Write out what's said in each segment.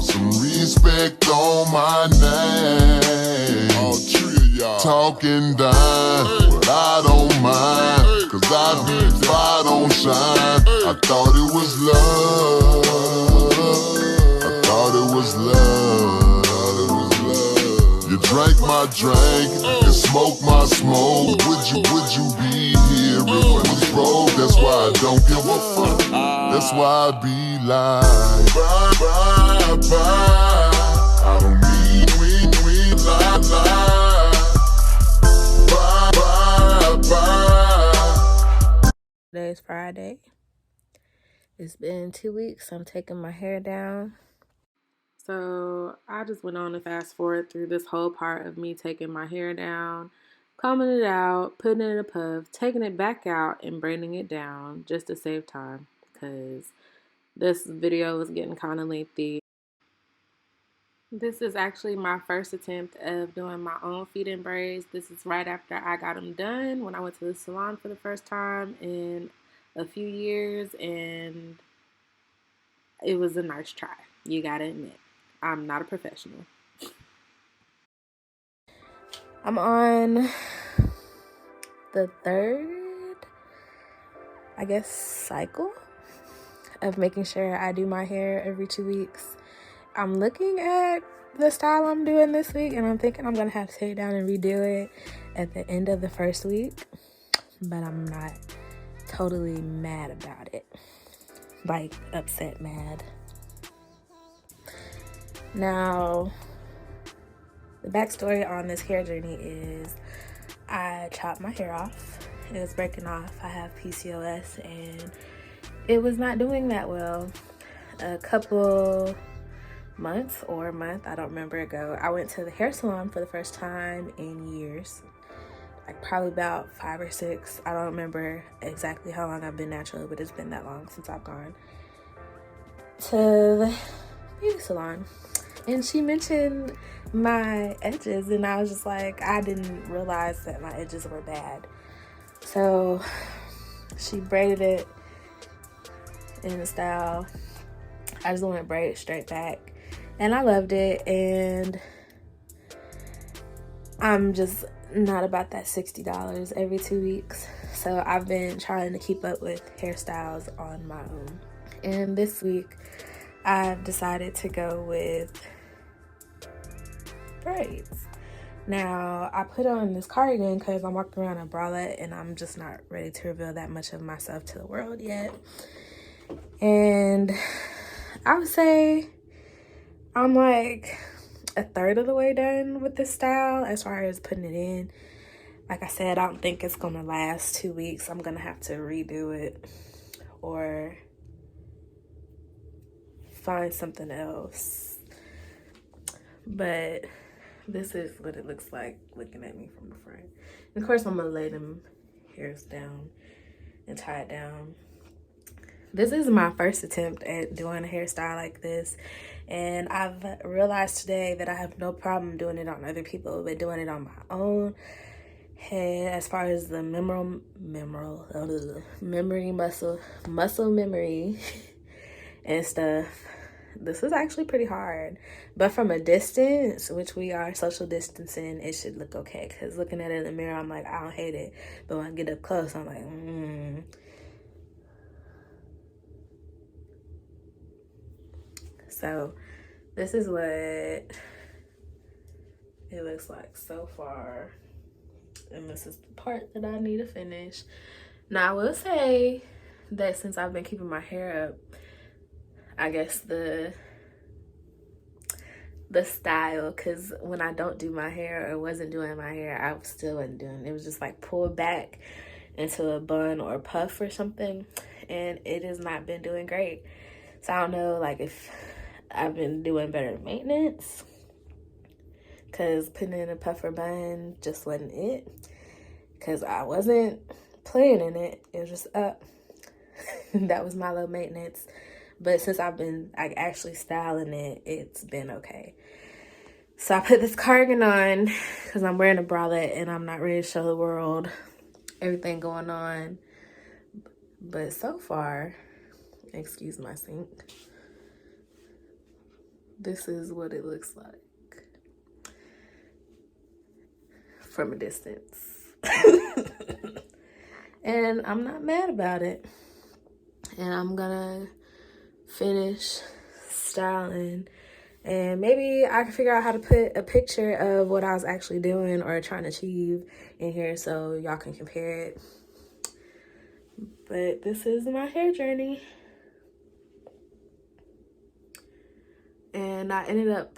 some respect on my name. All three of y'all talking down, but I don't mind, cause I be fire don't shine. I thought it was love, I thought it was love. You drank my drink and smoked my smoke. Would you be here if it was broke? That's why I don't give a fuck. That's why I be like, bye, bye, bye. I don't need we lie. Bye, bye, bye. Today's Friday. It's been 2 weeks. I'm taking my hair down. So I just went on to fast forward through this whole part of me taking my hair down, combing it out, putting it in a puff, taking it back out, and braiding it down just to save time because this video was getting kind of lengthy. This is actually my first attempt of doing my own feed-in braids. This is right after I got them done when I went to the salon for the first time in a few years, and it was a nice try. You gotta admit, I'm not a professional. I'm on the third, I guess, cycle of making sure I do my hair every 2 weeks. I'm looking at the style I'm doing this week, and I'm thinking I'm gonna have to take it down and redo it at the end of the first week, but I'm not totally mad about it, like upset mad. Now, the backstory on this hair journey is I chopped my hair off. It was breaking off. I have PCOS and it was not doing that well. A couple months or a month, I don't remember ago, I went to the hair salon for the first time in years. Like probably about 5 or 6. I don't remember exactly how long I've been natural, but it's been that long since I've gone to the beauty salon. And she mentioned my edges, and I was just like, I didn't realize that my edges were bad. So she braided it in the style. I just went braid straight back, and I loved it. And I'm just not about that $60 every 2 weeks. So I've been trying to keep up with hairstyles on my own. And this week, I've decided to go with braids. Now, I put on this cardigan because I'm walking around in a bralette and I'm just not ready to reveal that much of myself to the world yet. And I would say I'm like a third of the way done with this style as far as putting it in. Like I said, I don't think it's gonna last 2 weeks. I'm gonna have to redo it or find something else. But this is what it looks like looking at me from the front. And of course, I'm gonna lay them hairs down and tie it down. This is my first attempt at doing a hairstyle like this, and I've realized today that I have no problem doing it on other people, but doing it on my own head, as far as the memory muscle memory and stuff, this is actually pretty hard. But from a distance, which we are social distancing, it should look okay, because looking at it in the mirror, I'm like, I don't hate it, but when I get up close, I'm like, So this is what it looks like so far, and this is the part that I need to finish. Now, I will say that since I've been keeping my hair up, I guess the style, because when I don't do my hair or wasn't doing my hair, I still wasn't doing it. It was just like pulled back into a bun or a puff or something, and it has not been doing great. So I don't know, like, if I've been doing better maintenance, because putting in a puff or bun just wasn't it, because I wasn't playing in it. It was just up. That was my low maintenance. But since I've been actually styling it, it's been okay. So I put this cardigan on because I'm wearing a bralette and I'm not ready to show the world everything going on. But so far, excuse my sink. this is what it looks like from a distance. And I'm not mad about it. And I'm gonna finish styling, and maybe I can figure out how to put a picture of what I was actually doing or trying to achieve in here so y'all can compare it. But this is my hair journey. And I ended up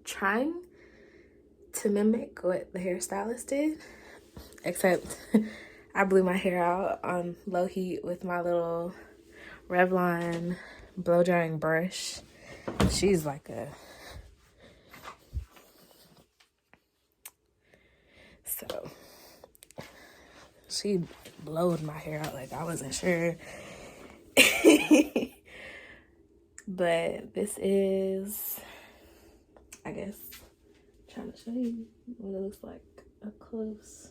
trying to mimic what the hairstylist did, except I blew my hair out on low heat with my little Revlon blow drying brush. She's like a... So she blowed my hair out like I wasn't sure. But this is, I guess, trying to show you what it looks like up close.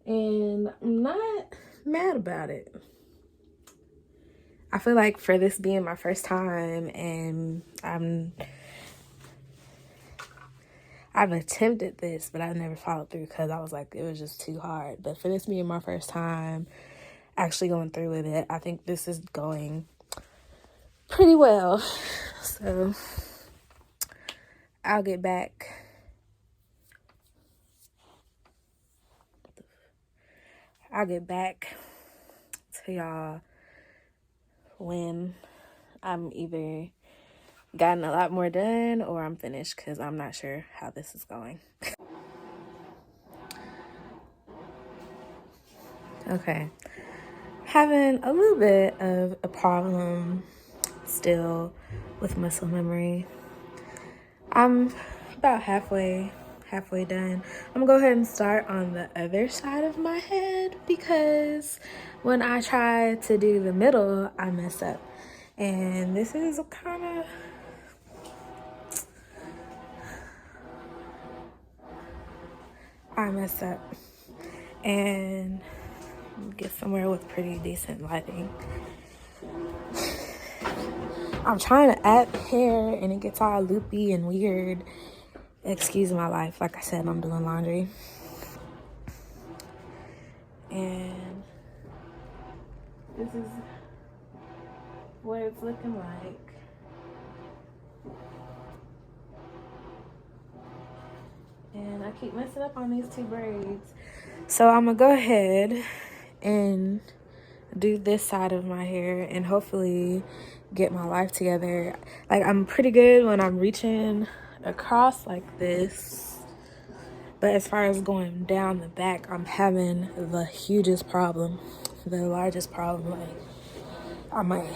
And I'm not mad about it. I feel like for this being my first time, and I've attempted this, but I've never followed through because I was like, it was just too hard. But for this being my first time actually going through with it, I think this is going pretty well. So I'll get back to y'all when I'm either gotten a lot more done or I'm finished, because I'm not sure how this is going. Okay, having a little bit of a problem still with muscle memory. I'm about halfway done. I'm gonna go ahead and start on the other side of my head, because when I try to do the middle, I mess up. And this is kind of... I messed up. And get somewhere with pretty decent lighting. I'm trying to add hair and it gets all loopy and weird. Excuse my life. Like I said, I'm doing laundry. And this is what it's looking like. And I keep messing up on these two braids. So I'm gonna go ahead and do this side of my hair and hopefully get my life together. Like, I'm pretty good when I'm reaching across like this, but as far as going down the back, I'm having the hugest problem, the largest problem. Like, I might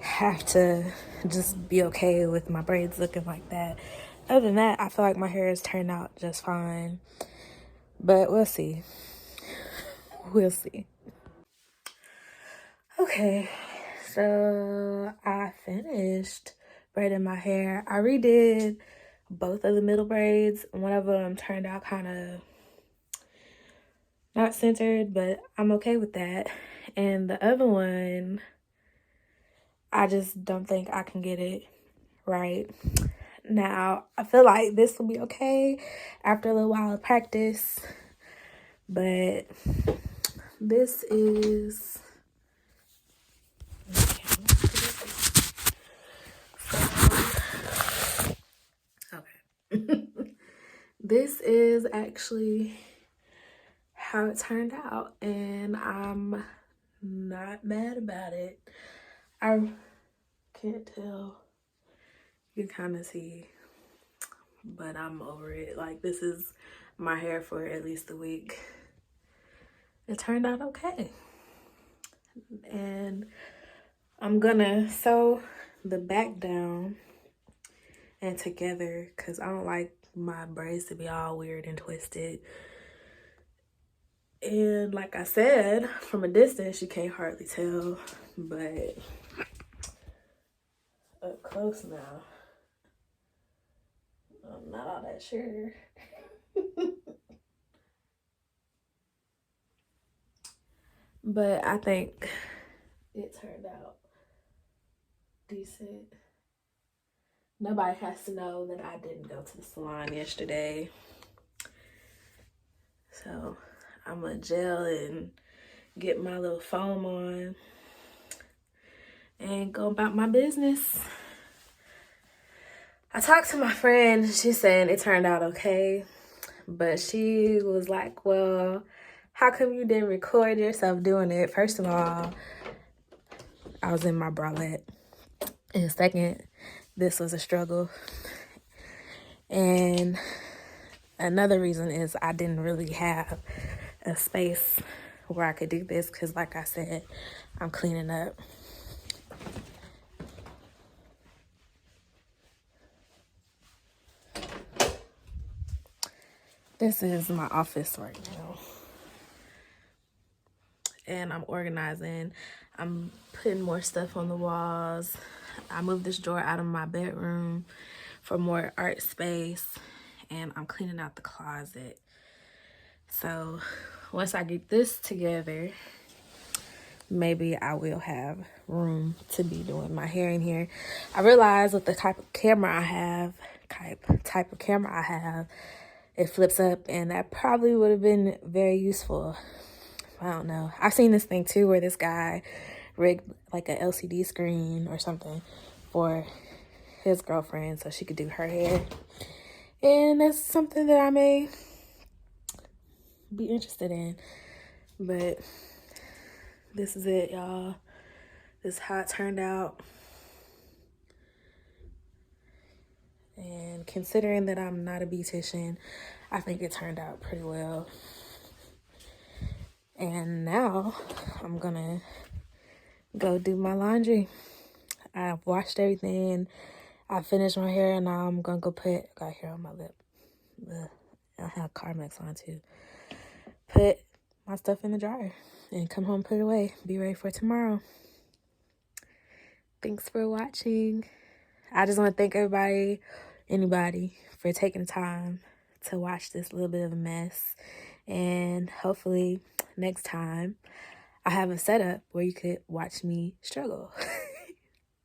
have to just be okay with my braids looking like that. Other than that, I feel like my hair has turned out just fine, but we'll see. We'll see. Okay, so I finished braiding my hair. I redid both of the middle braids. One of them turned out kind of not centered, but I'm okay with that. And the other one, I just don't think I can get it right. Now, I feel like this will be okay after a little while of practice, but this is... Okay. This is actually how it turned out, and I'm not mad about it. I can't tell. You can kind of see, but I'm over it. Like, this is my hair for at least a week. It turned out okay. And I'm gonna sew the back down and together because I don't like my braids to be all weird and twisted. And like I said, from a distance you can't hardly tell, but up close now, I'm not all that sure. But I think it turned out decent. Nobody has to know that I didn't go to the salon yesterday. So I'm gonna gel and get my little foam on and go about my business. I talked to my friend. She's saying it turned out okay. But she was like, well, how come you didn't record yourself doing it? First of all, I was in my bralette. And second, this was a struggle. And another reason is I didn't really have a space where I could do this because, like I said, I'm cleaning up. This is my office right now. And I'm organizing. I'm putting more stuff on the walls. I moved this drawer out of my bedroom for more art space. And I'm cleaning out the closet. So once I get this together, maybe I will have room to be doing my hair in here. I realized with the type of camera I have, it flips up, and that probably would have been very useful. I don't know. I've seen this thing too where this guy rigged like a LCD screen or something for his girlfriend so she could do her hair. And that's something that I may be interested in. But this is it, y'all. This is how it turned out. And considering that I'm not a beautician, I think it turned out pretty well. And now I'm gonna go do my laundry. I've washed everything. I finished my hair, and now I'm gonna go got hair on my lip. Ugh. I have Carmex on too. Put my stuff in the dryer and come home, put it away. Be ready for tomorrow. Thanks for watching. I just want to thank anybody for taking the time to watch this little bit of a mess. And hopefully next time I have a setup where you could watch me struggle.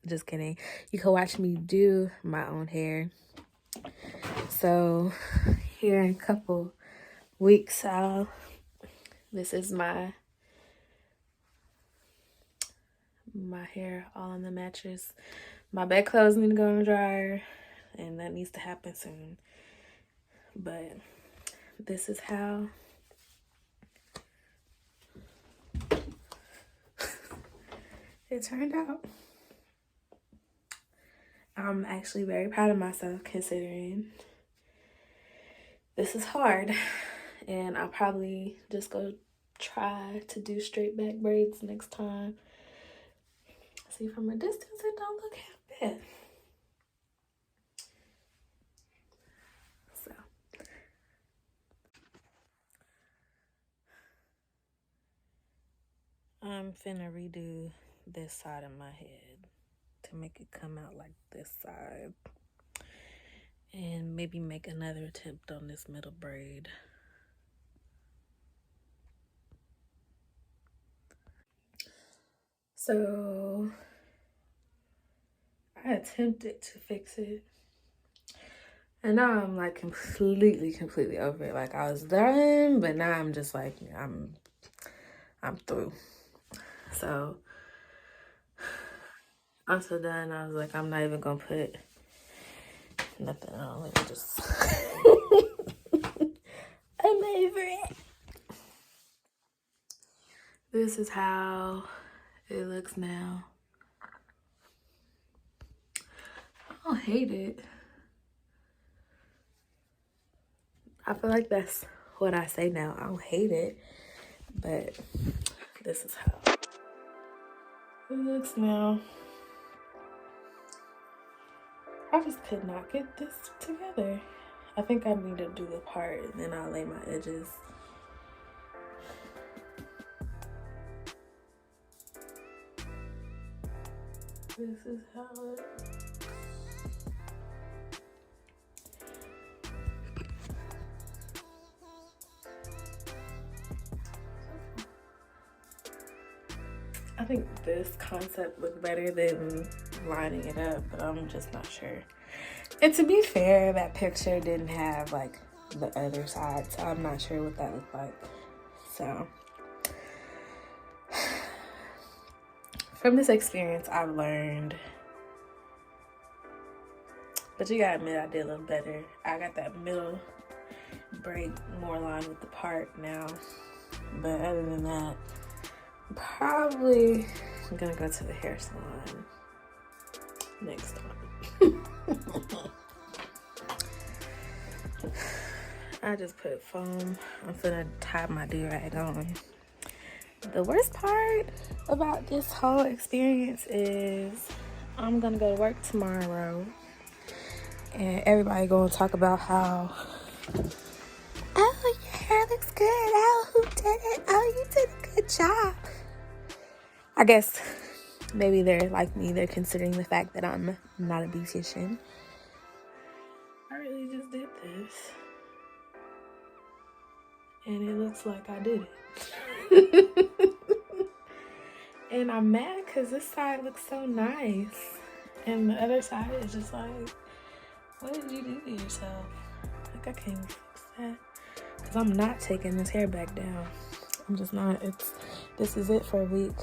Just kidding. You can watch me do my own hair. So here in a couple weeks, this is my hair all on the mattress. My bedclothes need to go in the dryer, and that needs to happen soon. But this is how it turned out. I'm actually very proud of myself considering this is hard. And I'll probably just go try to do straight back braids next time. See, from a distance, it don't look half bad. So, I'm finna redo this side of my head to make it come out like this side. And maybe make another attempt on this middle braid. So I attempted to fix it, and now I'm like completely over it. Like I was done, but now I'm just like I'm through. So I'm so done. I was like, I'm not even gonna put nothing on. Let me just I'm over it. This is how it looks now. I don't hate it. I feel like that's what I say now. I don't hate it, but this is how it looks now. I just could not get this together. I think I need to do the part and then I'll lay my edges. This is how it... I think this concept looked better than lining it up, but I'm just not sure. And to be fair, that picture didn't have like the other side, so I'm not sure what that looked like. So from this experience, I've learned, but you gotta admit I did a little better. I got that middle braid more aligned with the part now, but other than that, probably I'm gonna go to the hair salon next time. I just put foam. I'm gonna tie my do-rag on. The worst part about this whole experience is I'm gonna go to work tomorrow and everybody gonna talk about how, oh, your hair looks good. Oh, who did it? Oh, you did a good job. I guess maybe they're like me. They're considering the fact that I'm not a beautician. I really just did this. And it looks like I did it. And I'm mad because this side looks so nice. And the other side is just like, what did you do to yourself? Like, I can't fix that. Because I'm not taking this hair back down. I'm just not. This is it for a week.